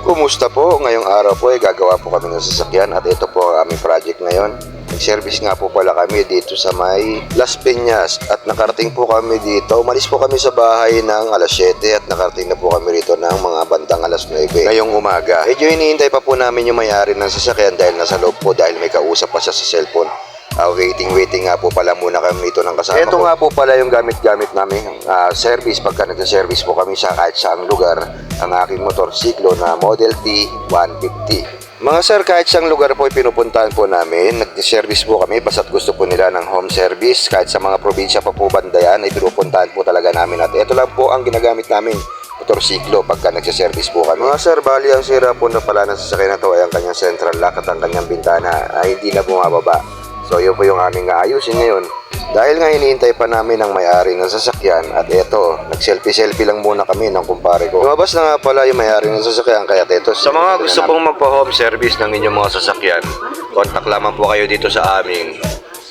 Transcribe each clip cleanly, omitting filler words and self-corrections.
Kumusta po? Ngayong araw po ay gagawa po kami ng sasakyan at ito po ang aming project ngayon. Nag-service nga po pala kami dito sa may Las Piñas at nakarating po kami dito. Umalis po kami sa bahay ng alas 7 at nakarating na po kami rito ng mga bandang alas 9 ngayong umaga. Medyo hinihintay pa po namin yung may-ari ng sasakyan dahil nasa loob po dahil may kausap pa siya sa cellphone. Waiting nga po pala muna kami dito ng kasama ko. Ito nga po pala yung gamit namin service pagka nagsa-service po kami sa kahit saang lugar ang aking motorsiklo na Model T 150. Mga sir, kahit saang lugar po pinupuntahan po namin, nag-service po kami basta't gusto po nila ng home service. Kahit sa mga probinsya pa po banda yan ay pinupuntahan po talaga namin at ito lang po ang ginagamit namin motorsiklo pagka nagsa-service po kami. Mga sir, bali ang sira po na pala ng sasakyan na to ay ang kanyang central lock at ang kanyang bintana ay hindi na bumababa. So yun po yung aming ayusin ngayon. Dahil nga hinihintay pa namin ang may-ari ng sasakyan at eto, nag-selfie lang muna kami ng kumpare ko. Lumabas na nga pala yung may-ari ng sasakyan kaya eto. Sa mga gusto pong magpa-home service ng inyong mga sasakyan, contact lamang po kayo dito sa aming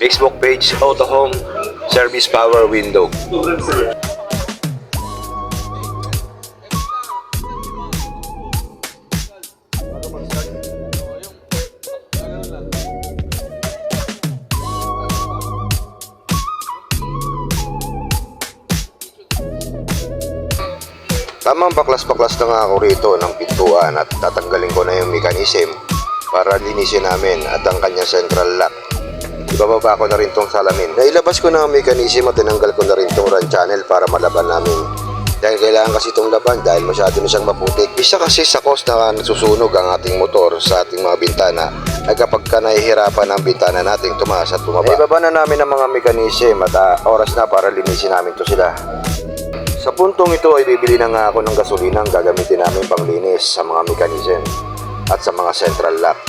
Facebook page, Auto Home Service Power Window. Tamang baklas-baklas na nga ako rito ng pintuan at tatanggalin ko na yung mechanism para linisin namin at ang kanyang central lock. Ibababa ko na rin tong salamin. Nailabas ko na ang mechanism at tinanggal ko na rin tong run channel para malaban namin. Dahil kailangan kasi itong laban dahil masyado na siyang maputik. Isa kasi sa cause na nasusunog ang ating motor sa ating mga bintana ay kapag ka nahihirapan ang bintana nating tumaas at bumaba. Ibaba na namin ang mga mechanism at oras na para linisin namin to sila. Sa puntong ito ay bibili na nga ako ng gasolina ang gagamitin namin panglinis sa mga mechanism at sa mga central lock.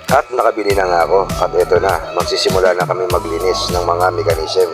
At nakabili na nga ako at ito na, magsisimula na kami maglinis ng mga mechanism.